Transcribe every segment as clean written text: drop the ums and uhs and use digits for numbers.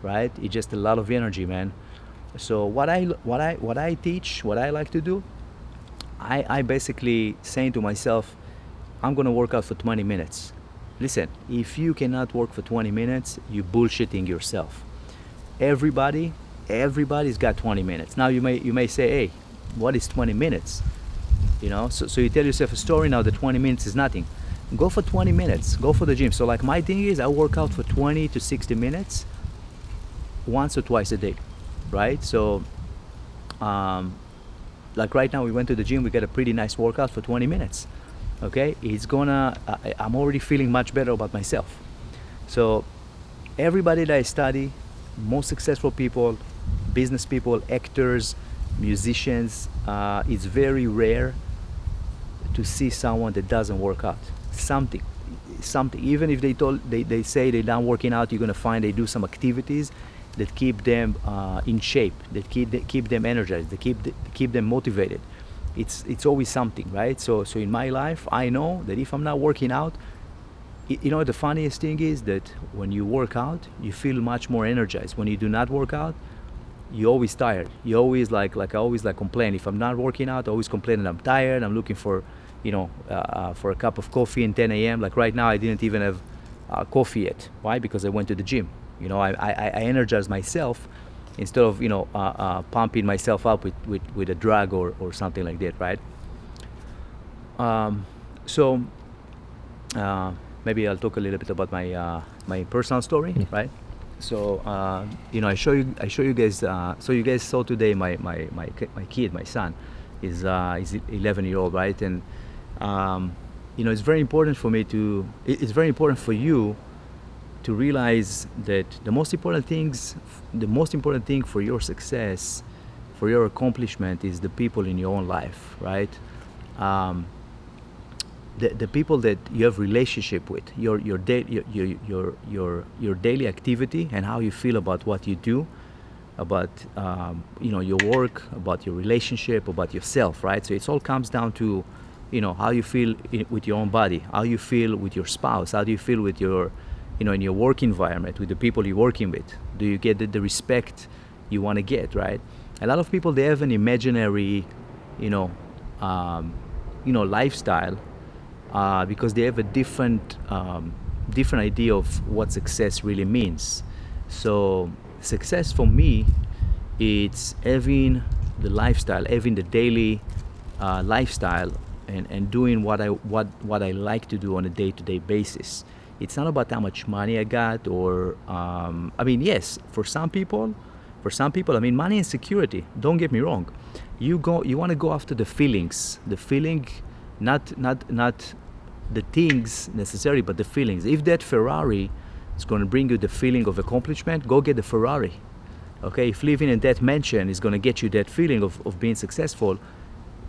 right? It's just a lot of energy, man. So what I teach, what I like to do, I basically saying to myself, I'm gonna work out for 20 minutes. Listen, if you cannot work for 20 minutes, you bullshitting yourself. Everybody, everybody's got 20 minutes. Now you may say, hey, what is 20 minutes? So you tell yourself a story now that 20 minutes is nothing. Go for 20 minutes, go for the gym. So like my thing is I work out for 20 to 60 minutes once or twice a day, right? So like right now we went to the gym, we got a pretty nice workout for 20 minutes. Okay, I'm already feeling much better about myself. So everybody that I study, most successful people, business people, actors, musicians, it's very rare to see someone that doesn't work out. Something. Even if they say they're not working out, you're gonna find they do some activities that keep them in shape, that keep them energized, that keep them motivated. It's always something, right? So in my life, I know that if I'm not working out, the funniest thing is that when you work out, you feel much more energized. When you do not work out, you're always tired. You always I always complain. If I'm not working out, I always complain that I'm tired. I'm looking for, for a cup of coffee in 10 a.m. Like right now, I didn't even have coffee yet. Why? Because I went to the gym. I energize myself instead of pumping myself up with a drug or something like that, right? So maybe I'll talk a little bit about my personal story, right? So I show you guys. So you guys saw today my kid, my son, is 11-year-old, right? And it's very important for me to. It's very important for you to realize that the most important thing for your success, for your accomplishment, is the people in your own life, right? The people that you have relationship with, your daily activity, and how you feel about what you do, about your work, about your relationship, about yourself, right? So it all comes down to how you feel with your own body, how you feel with your spouse, how do you feel with your in your work environment, with the people you're working with. Do you get the respect you want to get, right? A lot of people, they have an imaginary lifestyle because they have a different idea of what success really means. So success for me, it's having the lifestyle, having the daily lifestyle, and doing what I like to do on a day-to-day basis. It's not about how much money I got, or yes, for some people, money and security. Don't get me wrong. You want to go after the feelings, not the things necessarily, but the feelings. If that Ferrari is going to bring you the feeling of accomplishment, go get the Ferrari. Okay, if living in that mansion is going to get you that feeling of being successful,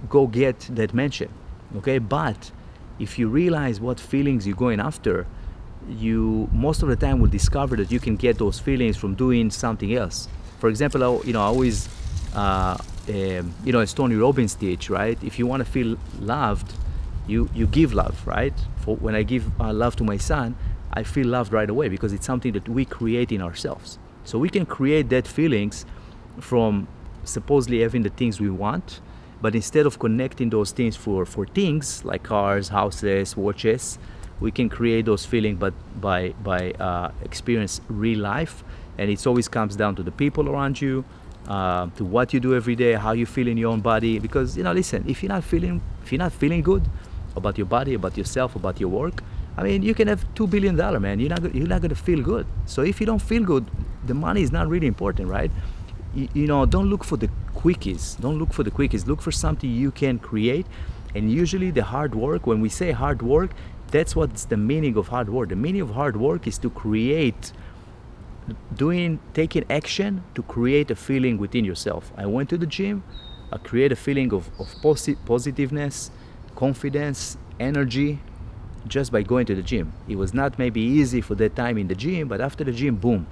go get that mansion. Okay, but if you realize what feelings you're going after, you most of the time will discover that you can get those feelings from doing something else. For example, I always, as Tony Robbins teach, right? If you want to feel loved, you give love, right? When I give love to my son, I feel loved right away because it's something that we create in ourselves. So we can create that feelings from supposedly having the things we want, but instead of connecting those things for things like cars, houses, watches, we can create those feelings, but by experience real life. And it always comes down to the people around you, to what you do every day, how you feel in your own body. Because listen, if you're not feeling good about your body, about yourself, about your work, you can have $2 billion, man. You're not gonna feel good. So if you don't feel good, the money is not really important, right? Don't look for the quickies. Look for something you can create. And usually the hard work, when we say hard work, that's what's the meaning of hard work. The meaning of hard work is to taking action to create a feeling within yourself. I went to the gym, I create a feeling of positiveness, confidence, energy, just by going to the gym. It was not maybe easy for that time in the gym, but after the gym, boom,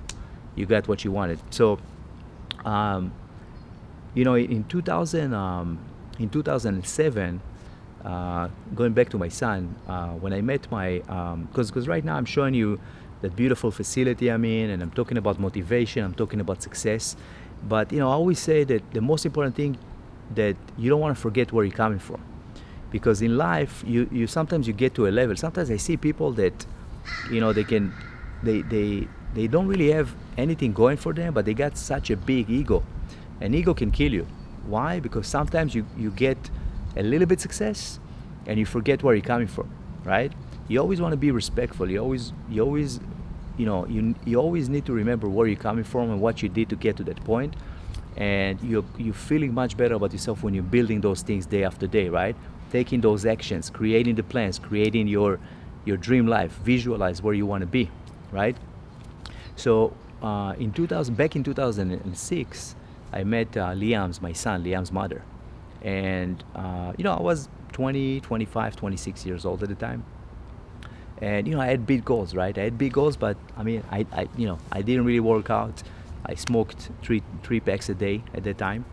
you got what you wanted. So, in 2007, going back to my son, when I met my, because right now I'm showing you that beautiful facility I'm in, and I'm talking about motivation, I'm talking about success. But I always say that the most important thing, that you don't want to forget where you're coming from, because in life you sometimes you get to a level. Sometimes I see people that they don't really have anything going for them, but they got such a big ego. An ego can kill you. Why? Because sometimes you get a little bit success and you forget where you're coming from, right? You always want to be respectful. You always need to remember where you're coming from and what you did to get to that point. And you're feeling much better about yourself when you're building those things day after day, right? Taking those actions, creating the plans, creating your dream life, visualize where you want to be, right? So back in 2006, I met my son Liam's mother. And I was 20, 25, 26 years old at the time. And I had big goals, right? I had big goals, but I didn't really work out. I smoked three packs a day at that time.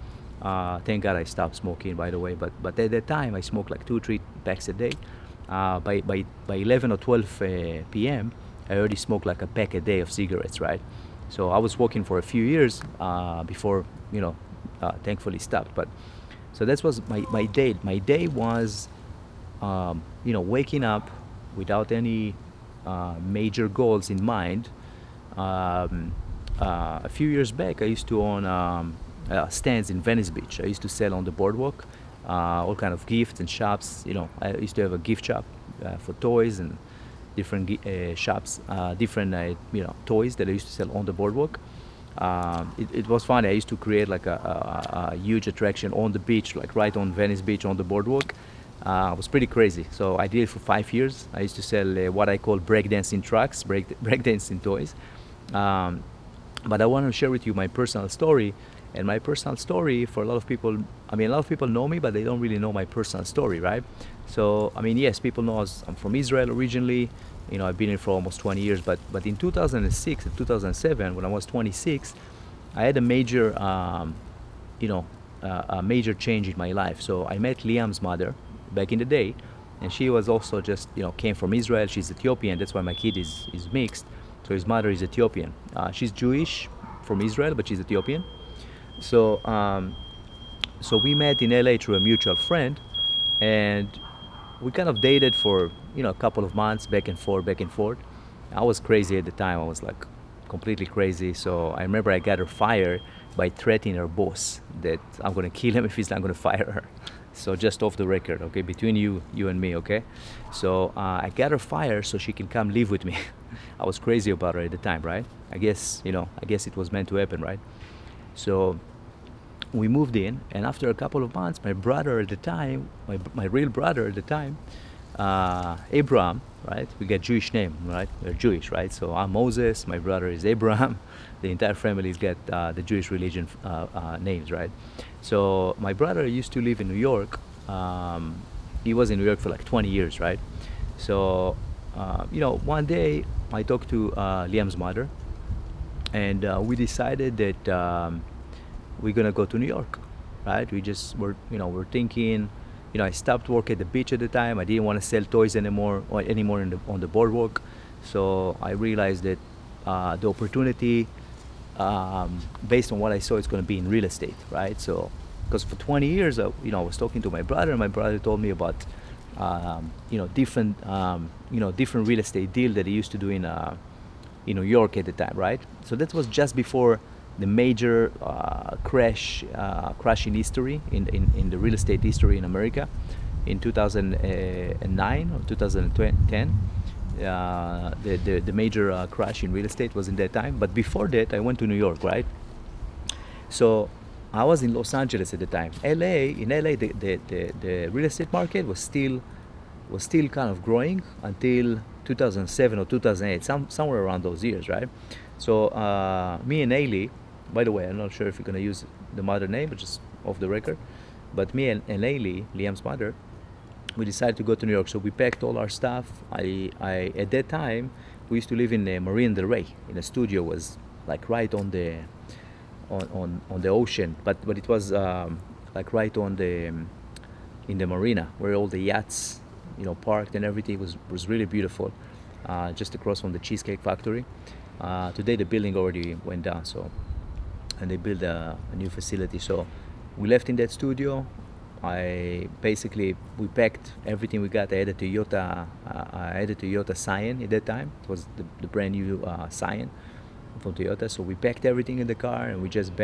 Thank God I stopped smoking, by the way. But at that time, I smoked like 2-3 packs a day. By 11 or 12 p.m., I already smoked like a pack a day of cigarettes, right? So I was working for a few years before, thankfully stopped. But so that was my day. My day was, waking up without any major goals in mind. A few years back, I used to own stands in Venice Beach. I used to sell on the boardwalk, all kind of gifts and shops. I used to have a gift shop for toys and different shops, different toys that I used to sell on the boardwalk. It was funny. I used to create like a huge attraction on the beach, like right on Venice Beach on the boardwalk. It was pretty crazy. So I did it for 5 years. I used to sell what I call breakdancing trucks, breakdancing toys. But I want to share with you my personal story. And my personal story, for a lot of people, a lot of people know me, but they don't really know my personal story, right? So, yes, people know I'm from Israel originally. I've been here for almost 20 years. But in 2006 and 2007, when I was 26, I had a major, a major change in my life. So I met Liam's mother back in the day, and she was also just, came from Israel. She's Ethiopian. That's why my kid is mixed. So his mother is Ethiopian. She's Jewish from Israel, but she's Ethiopian. So we met in LA through a mutual friend, and we kind of dated for a couple of months, back and forth. I was crazy at the time. I was like completely crazy. So I remember I got her fired by threatening her boss that I'm gonna kill him if he's not gonna fire her. So just off the record, okay, between you and me, okay. So I got her fired so she can come live with me. I was crazy about her at the time, right? I guess it was meant to happen, right? So we moved in, and after a couple of months, my brother at the time, my real brother at the time, Abraham, right? We got Jewish name, right? We're Jewish, right? So I'm Moses, my brother is Abraham. The entire family's got the Jewish religion names, right? So my brother used to live in New York. He was in New York for like 20 years, right? So, one day I talked to Liam's mother, and we decided that we're gonna go to New York, right? We're thinking, I stopped work at the beach at the time. I didn't want to sell toys anymore on the boardwalk. So I realized that the opportunity, based on what I saw, it's going to be in real estate, right? So, because for 20 years, I was talking to my brother, and my brother told me about, different real estate deal that he used to do in New York at the time, right? So that was just before the major crash in history, in the real estate history in America, in 2009 or 2010. The major crash in real estate was in that time. But before that, I went to New York, right? So I was in Los Angeles at the time. In LA, the real estate market was still kind of growing until 2007 or 2008, somewhere around those years, right? So me and Ailey, by the way, I'm not sure if you're gonna use the mother name, but just off the record. But me and Ailey, Liam's mother, we decided to go to New York. So we packed all our stuff. I at that time we used to live in Marina del Rey. In a studio was like right on the ocean, but it was like right on in the marina where all the yachts parked and everything was really beautiful. just across from the Cheesecake Factory. Today the building already went down, so, and they built a new facility. So we left in that studio. We packed everything we got. I had a Toyota Zhiyun at that time. It was the brand new Zhiyun from Toyota. So we packed everything in the car and we just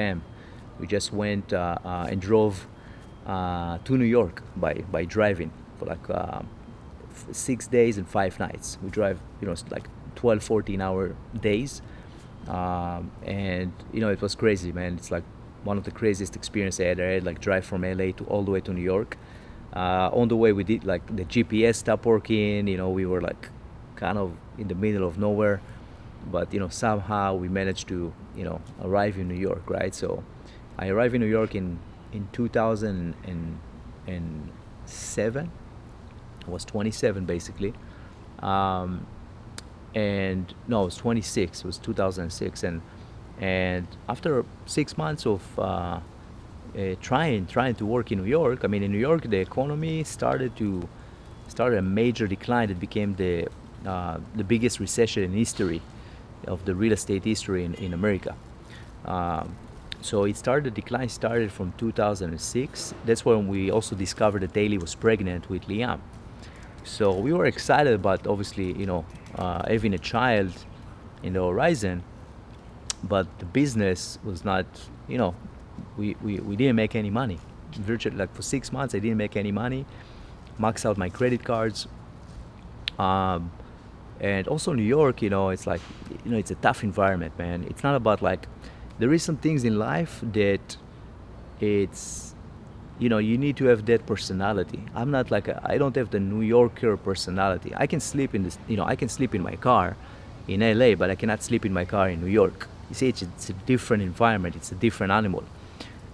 went and drove to New York by driving for like 6 days and 5 nights. We drive, like 12, 14-hour days, and it was crazy, man. It's like one of the craziest experiences I had. Like drive from LA to all the way to New York. On the way we did, like, the GPS stopped working. We were like kind of in the middle of nowhere, but somehow we managed to arrive in New York, right? So I arrived in New York in 2007. I was 27 basically, and no, it was 26. It was 2006, and after 6 months of trying to work in New York. I mean, in New York, the economy started a major decline. It became the biggest recession in history of the real estate history in America. So it started, the decline started from 2006. That's when we also discovered that Daly was pregnant with Liam. So we were excited about, obviously, having a child in the horizon, but the business was not, we didn't make any money. Virtually, like, for 6 months, I didn't make any money. Maxed out my credit cards. And also New York, it's like, it's a tough environment, man. It's not about, like, there is some things in life that it's, you need to have that personality. I'm not like, I don't have the New Yorker personality. I can sleep in I can sleep in my car in LA, but I cannot sleep in my car in New York. You see, it's a different environment. It's a different animal.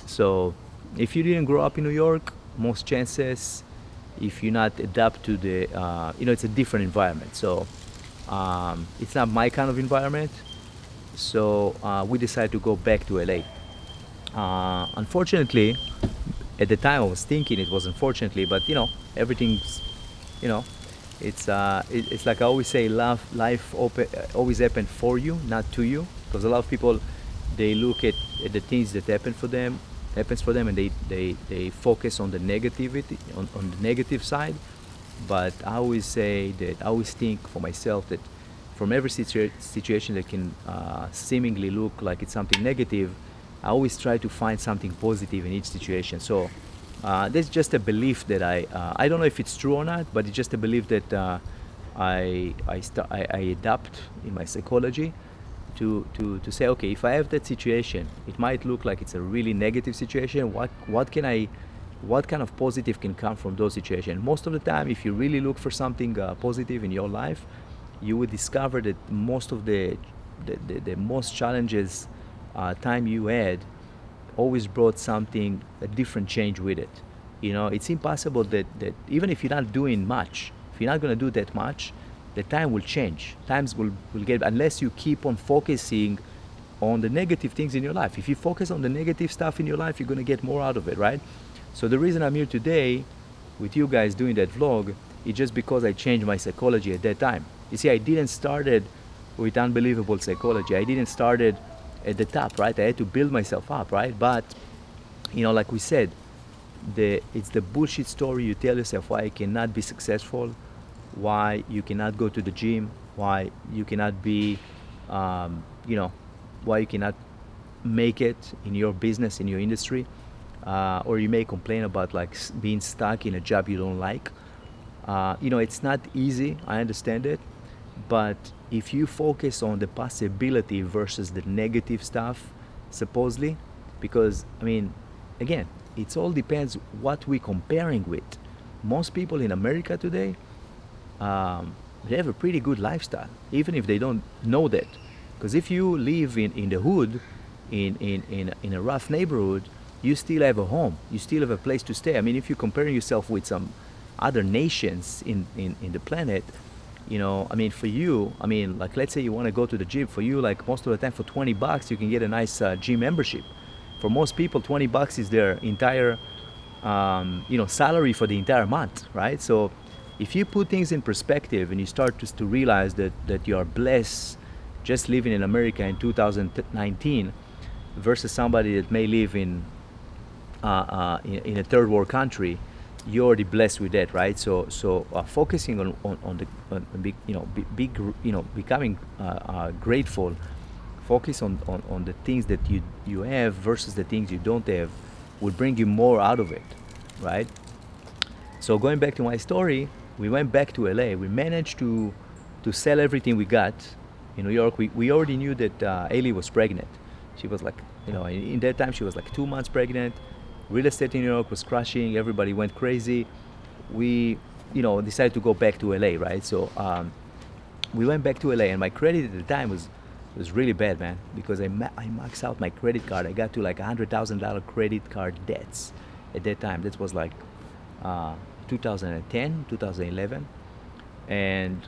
So if you didn't grow up in New York, most chances, if you not adapt to the, it's a different environment. So it's not my kind of environment. So we decided to go back to LA. Unfortunately, at the time I was thinking it was unfortunately, but everything's, it's like I always say, life always happens for you, not to you. Because a lot of people, they look at the things that happens for them, and they focus on the negativity, on the negative side. But I always say that, I always think for myself that from every situation that can seemingly look like it's something negative, I always try to find something positive in each situation. So that's just a belief that I don't know if it's true or not, but it's just a belief that I adapt in my psychology to say, okay, if I have that situation, it might look like it's a really negative situation. What kind of positive can come from those situations? Most of the time, if you really look for something positive in your life, you would discover that most of the most challenges time you had always brought something, a different change with it. It's impossible that even if you're not doing much, if you're not going to do that much, the time will change. Times will get, unless you keep on focusing on the negative things in your life. If you focus on the negative stuff in your life, you're going to get more out of it, right? So the reason I'm here today with you guys doing that vlog is just because I changed my psychology at that time. You see, I didn't started with unbelievable psychology. I didn't started at the top, right? I had to build myself up, right? But, like we said, it's the bullshit story you tell yourself why you cannot be successful, why you cannot go to the gym, why you cannot be, why you cannot make it in your business, in your industry, or you may complain about, like, being stuck in a job you don't like. It's not easy, I understand it, but if you focus on the possibility versus the negative stuff, supposedly, because, again, it all depends what we're comparing with. Most people in America today, they have a pretty good lifestyle, even if they don't know that. Because if you live in the hood, in a rough neighborhood, you still have a home, you still have a place to stay. If you're comparing yourself with some other nations in the planet, for you, like, let's say you want to go to the gym. For you, like, most of the time, for $20 you can get a nice gym membership. For most people, $20 is their entire salary for the entire month, right? So if you put things in perspective and you start to realize that you are blessed just living in America in 2019 versus somebody that may live in a third world country, you're already blessed with that, right? So focusing on becoming grateful, focus on the things that you have versus the things you don't have, will bring you more out of it, right? So going back to my story, we went back to LA. We managed to sell everything we got in New York. We already knew that Ailey was pregnant. She was like, in that time she was like 2 months pregnant. Real estate in New York was crashing. Everybody went crazy. We, decided to go back to LA, right? So we went back to LA, and my credit at the time was really bad, man, because I maxed out my credit card. I got to like $100,000 credit card debts at that time. That was like 2010, 2011, and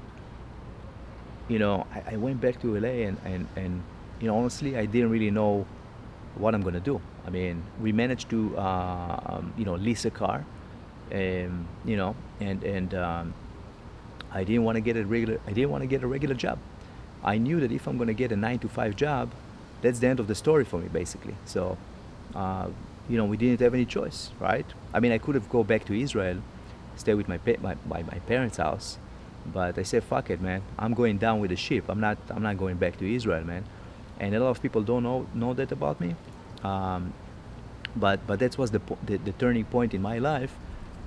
I went back to LA, and honestly, I didn't really know what I'm gonna do. I mean, we managed to lease a car, and I didn't want to get a regular job. I knew that if I'm gonna get a 9-to-5 job, that's the end of the story for me, basically. So we didn't have any choice, right? I mean, I could have go back to Israel, stay with my parents' house, but I said, fuck it, man. I'm going down with the ship. I'm not going back to Israel, man. And a lot of people don't know that about me. But that was the turning point in my life,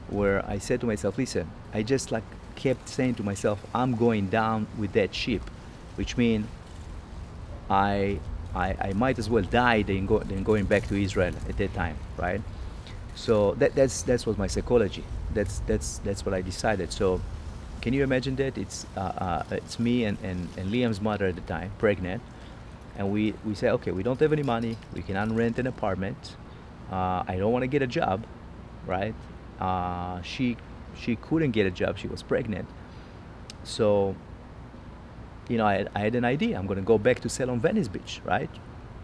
where I said to myself, listen, I just like kept saying to myself, I'm going down with that ship, which means I might as well die than going back to Israel at that time, right? So that's was my psychology. That's what I decided. So can you imagine that? It's me and Liam's mother at the time, pregnant, and we say, okay, we don't have any money. We cannot rent an apartment. I don't want to get a job, right? She couldn't get a job. She was pregnant. So I had an idea. I'm going to go back to sell on Venice Beach, right?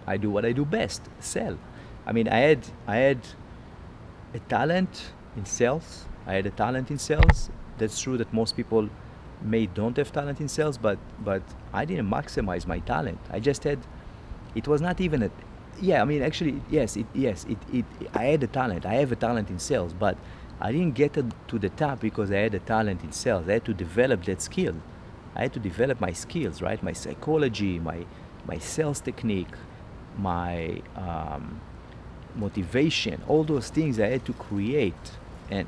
I do what I do best, sell. I mean, I had a talent in sales. That's true that most people don't have talent in sales, but I didn't maximize my talent. I just had, it was not even a, yeah, I mean, actually, yes, I had a talent. I have a talent in sales, but I didn't get to the top because I had a talent in sales. I had to develop that skill. I had to develop my skills, right? My psychology, my sales technique, my motivation, all those things I had to create, and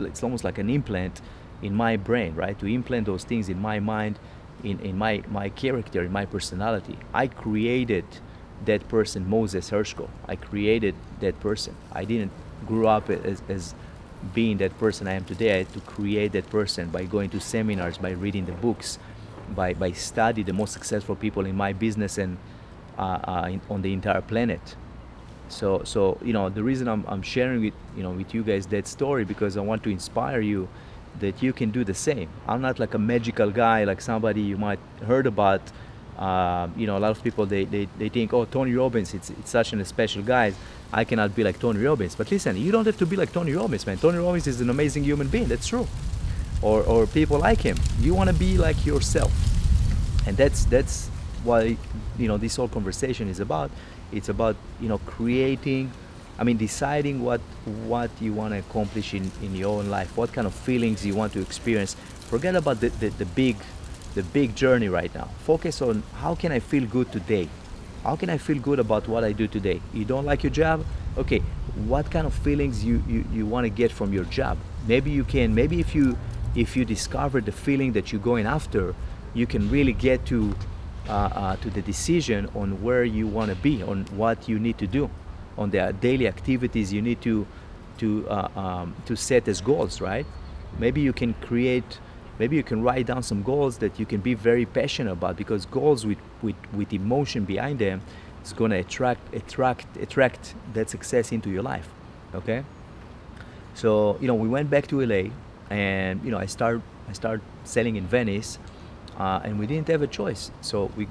it's almost like an implant in my brain, right? To implant those things in my mind, in my character, in my personality. I created that person, Moses Hershko. I created that person. I didn't grow up as being that person I am today. I had to create that person by going to seminars, by reading the books, by studying the most successful people in my business and on the entire planet. So the reason I'm sharing with you guys that story, because I want to inspire you that you can do the same. I'm not like a magical guy, like somebody you might heard about. A lot of people they think, oh, Tony Robbins, it's such a special guy. I cannot be like Tony Robbins. But listen, you don't have to be like Tony Robbins, man. Tony Robbins is an amazing human being. That's true. Or people like him. You want to be like yourself, and that's why this whole conversation is about. It's about creating. I mean, deciding what you want to accomplish in your own life. What kind of feelings you want to experience. Forget about the big journey right now. Focus on how can I feel good today? How can I feel good about what I do today? You don't like your job? Okay, what kind of feelings you want to get from your job? Maybe if you discover the feeling that you're going after, you can really get to the decision on where you want to be, on what you need to do, on the daily activities you need to set as goals, right? Maybe you can write down some goals that you can be very passionate about, because goals with emotion behind them is going to attract that success into your life. Okay, so we went back to LA, and I start selling in Venice, and we didn't have a choice. So we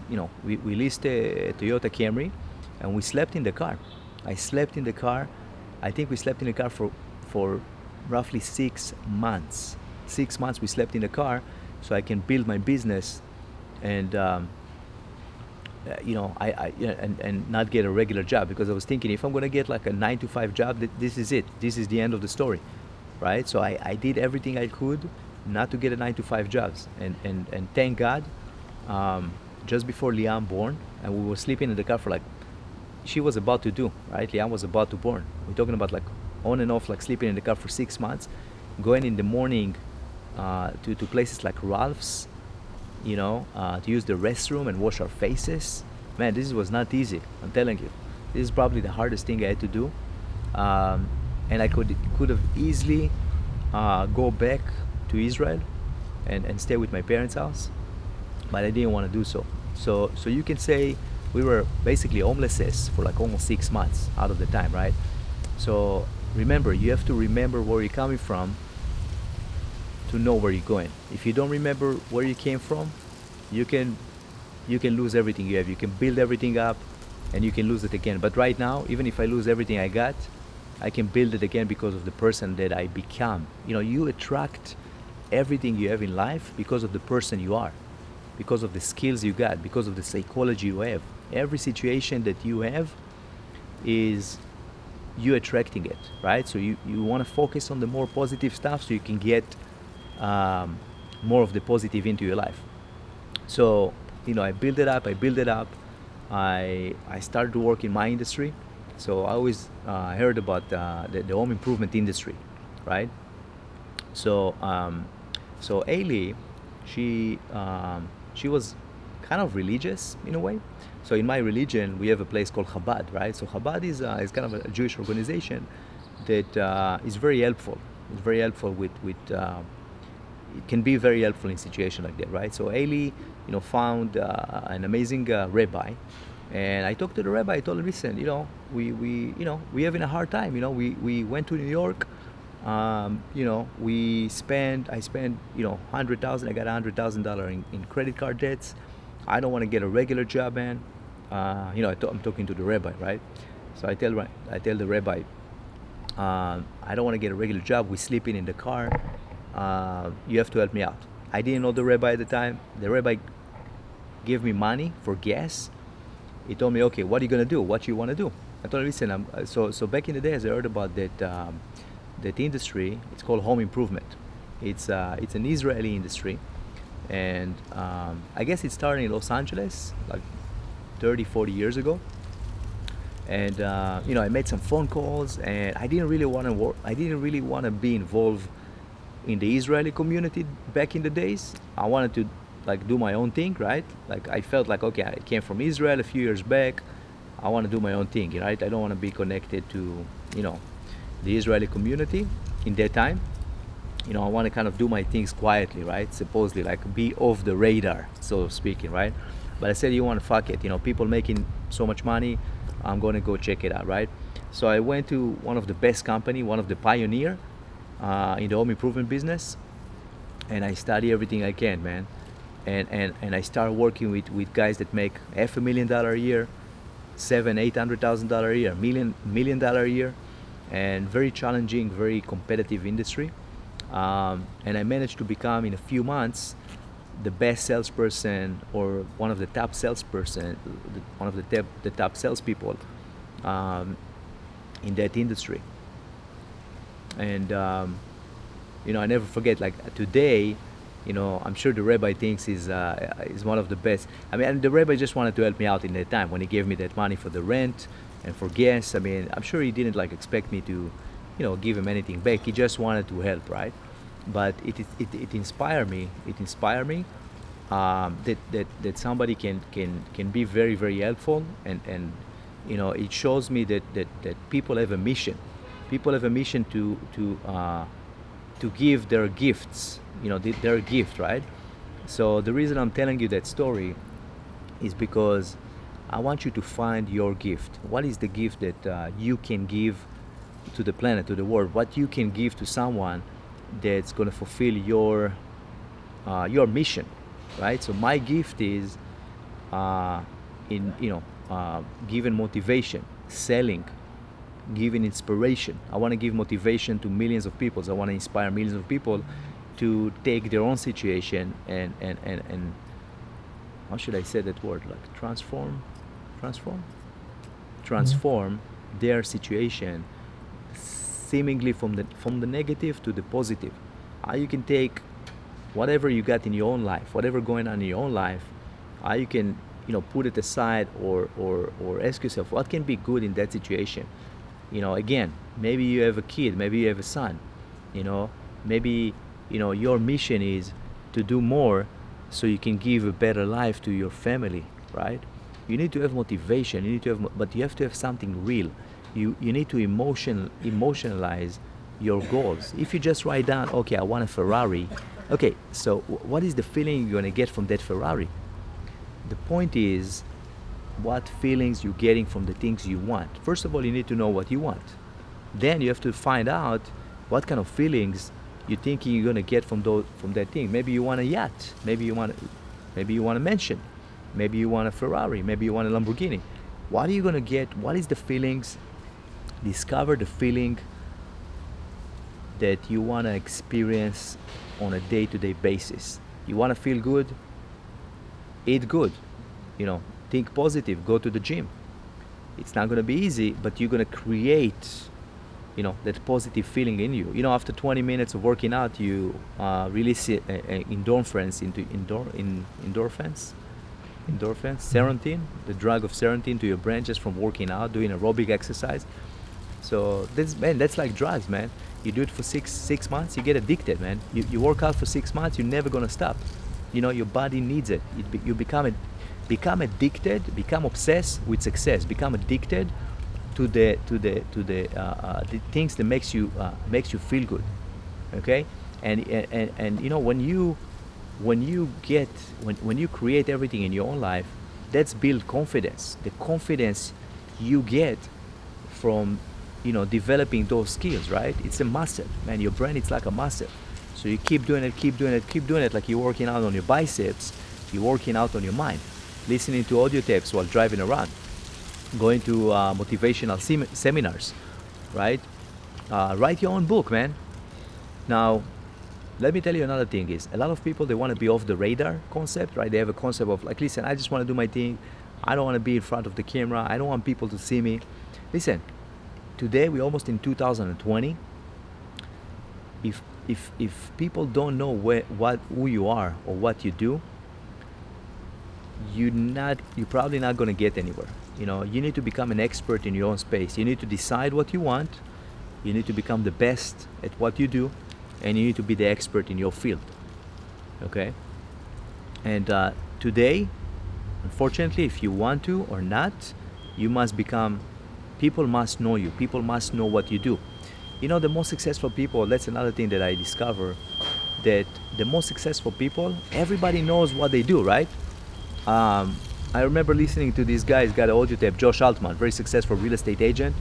leased a Toyota Camry, and we slept in the car. I slept in the car. I think we slept in the car for roughly 6 months. 6 months we slept in the car so I can build my business and and not get a regular job, because I was thinking if I'm gonna get like a 9 to 5 job, this is it. This is the end of the story, right? So I did everything I could not to get a 9 to 5 jobs, and thank God, just before Liam born, and we were sleeping in the car for like, she was about to do, right? Liam was about to born. We're talking about like on and off, like sleeping in the car for 6 months, going in the morning to places like Ralph's, to use the restroom and wash our faces. Man, this was not easy. I'm telling you, this is probably the hardest thing I had to do. And I could have easily go back to Israel and stay with my parents' house, but I didn't want to do so. So you can say we were basically homelesses for like almost 6 months out of the time, right? So remember, you have to remember where you're coming from to know where you're going. If you don't remember where you came from, you can lose everything you have. You can build everything up and you can lose it again. But right now, even if I lose everything I got, I can build it again because of the person that I become. You attract everything you have in life because of the person you are, because of the skills you got, because of the psychology you have. Every situation that you have is you attracting it, right? So you want to focus on the more positive stuff so you can get more of the positive into your life. So I build it up. I started to work in my industry. So I always heard about the home improvement industry, right? So Ailey, she was kind of religious in a way. So in my religion, we have a place called Chabad, right? So Chabad is kind of a Jewish organization that is very helpful. It's very helpful with it can be very helpful in situations like that, right? So Ailey, found an amazing rabbi, and I talked to the rabbi. I told him, listen, we having a hard time. We went to New York. I spent $100,000. I got $100,000 in credit card debts. I don't want to get a regular job, man. I'm talking to the rabbi, right? So I tell the rabbi, I don't want to get a regular job. We're sleeping in the car. You have to help me out. I didn't know the rabbi at the time. The rabbi gave me money for gas. He told me, okay, what are you gonna do? What you want to do? I told him, listen, so back in the days, I heard about that industry. It's called home improvement. It's an Israeli industry, and I guess it started in Los Angeles like 30-40 years ago. And I made some phone calls, and I didn't really want to work. I didn't really want to be involved in the Israeli community back in the days. I wanted to like do my own thing, right? Like I felt like, okay, I came from Israel a few years back. I want to do my own thing, right? I don't want to be connected to the Israeli community in that time. I want to kind of do my things quietly, right? Supposedly like be off the radar, so speaking, right? But I said, you want to fuck it, people making so much money, I'm going to go check it out, right? So I went to one of the best company, one of the pioneer in the home improvement business, and I study everything I can, man. And I start working with guys that make $500,000 a year, $700,000-800,000 a year, million dollar a year, and very challenging, very competitive industry. And I managed to become in a few months the best salesperson, or one of the top salesperson, one of the top salespeople in that industry. And I never forget. Like today, I'm sure the rabbi thinks is one of the best. I mean, and the rabbi just wanted to help me out in that time when he gave me that money for the rent and for gas. I mean, I'm sure he didn't like expect me to, give him anything back. He just wanted to help, right? But it inspired me. It inspired me that somebody can be very, very helpful, and it shows me that people have a mission. People have a mission to give their gifts, their gift, right? So the reason I'm telling you that story is because I want you to find your gift. What is the gift that you can give to the planet, to the world? What you can give to someone that's going to fulfill your mission, right? So my gift is giving motivation, selling, giving inspiration. I want to give motivation to millions of people. So I want to inspire millions of people to take their own situation and how should I say that word? Like transform their situation seemingly from the negative to the positive. How you can take whatever you got in your own life, whatever going on in your own life, how you can put it aside or ask yourself what can be good in that situation. Again, maybe you have a kid, maybe you have a son, maybe your mission is to do more so you can give a better life to your family, right? You need to have motivation, but you have to have something real. You need to emotionalize your goals. If you just write down, okay, I want a Ferrari, okay, so what is the feeling you're gonna get from that Ferrari? The point is what feelings you're getting from the things you want. First of all, you need to know what you want. Then you have to find out what kind of feelings you think you're gonna get from that thing. Maybe you want a yacht. Maybe you want a mansion. Maybe you want a Ferrari. Maybe you want a Lamborghini. What are you gonna get? What is the feelings? Discover the feeling that you wanna experience on a day-to-day basis. You wanna feel good? Eat good. Think positive. Go to the gym. It's not gonna be easy, but you're gonna create that positive feeling in you. After 20 minutes of working out, you release endorphins, serotonin, the drug of serotonin to your brain just from working out, doing aerobic exercise. So that's like drugs, man. You do it for six months, you get addicted, man. You work out for 6 months, you're never gonna stop. Your body needs it. You become addicted, become obsessed with success, become addicted to the things that makes you feel good, okay? And when you create everything in your own life, that's build confidence. The confidence you get from developing those skills, right? It's a muscle, man. Your brain, it's like a muscle. So you keep doing it like you're working out on your biceps. You're working out on your mind, listening to audio tapes while driving around, going to motivational seminars, right? Write your own book, man. Now, let me tell you another thing is, a lot of people, they want to be off the radar concept, right? They have a concept of like, listen, I just want to do my thing. I don't want to be in front of the camera. I don't want people to see me. Listen, today we're almost in 2020. If people don't know who you are or what you do, you're probably not going to get anywhere. You need to become an expert in your own space. You need to decide what you want. You need to become the best at what you do, and you need to be the expert in your field. Okay? And today, unfortunately, if you want to or not, people must know you. People must know what you do. The most successful people, that's another thing that I discover, that the most successful people, everybody knows what they do, right? I remember listening to this guy, he's got an audio tape, Josh Altman, very successful real estate agent,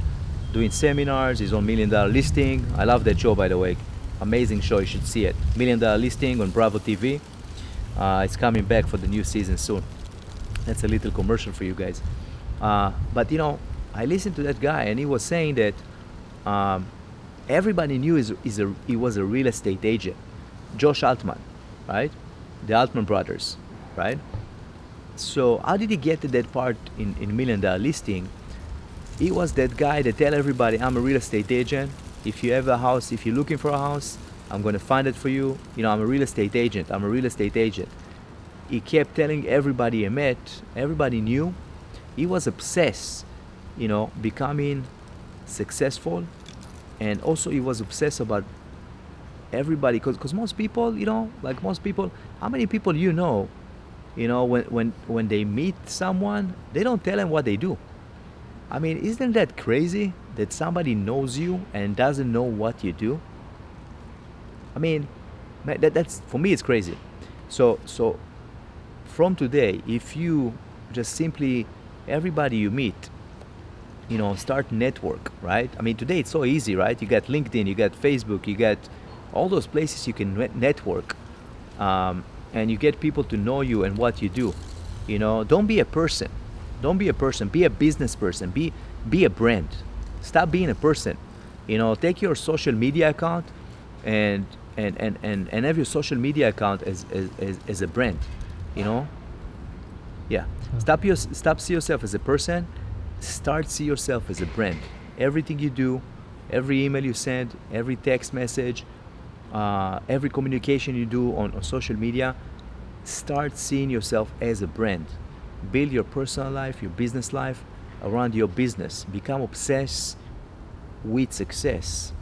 doing seminars, his own $1 Million Listing. I love that show, by the way. Amazing show, you should see it. $1 Million Listing on Bravo TV. It's coming back for the new season soon. That's a little commercial for you guys. But I listened to that guy, and he was saying that everybody knew he was a real estate agent. Josh Altman, right? The Altman brothers, right? So how did he get to that part in $1 Million Listing? He was that guy that tell everybody, I'm a real estate agent. If you have a house, if you're looking for a house, I'm going to find it for you. I'm a real estate agent. I'm a real estate agent. He kept telling everybody he met, everybody knew. He was obsessed, becoming successful. And also he was obsessed about everybody, because most people, how many people when they meet someone, they don't tell them what they do. I mean, isn't that crazy that somebody knows you and doesn't know what you do? I mean, that's, for me, it's crazy. So from today, if you just simply, everybody you meet, start network, right? I mean, today it's so easy, right? You got LinkedIn, you got Facebook, you got all those places you can network. And you get people to know you and what you do. Don't be a person. Be a business person. Be a brand. Stop being a person. Take your social media account and have your social media account as a brand. Yeah. Stop see yourself as a person. Start see yourself as a brand. Everything you do, every email you send, every text message, every communication you do on social media, start seeing yourself as a brand. Build your personal life, your business life around your business. Become obsessed with success.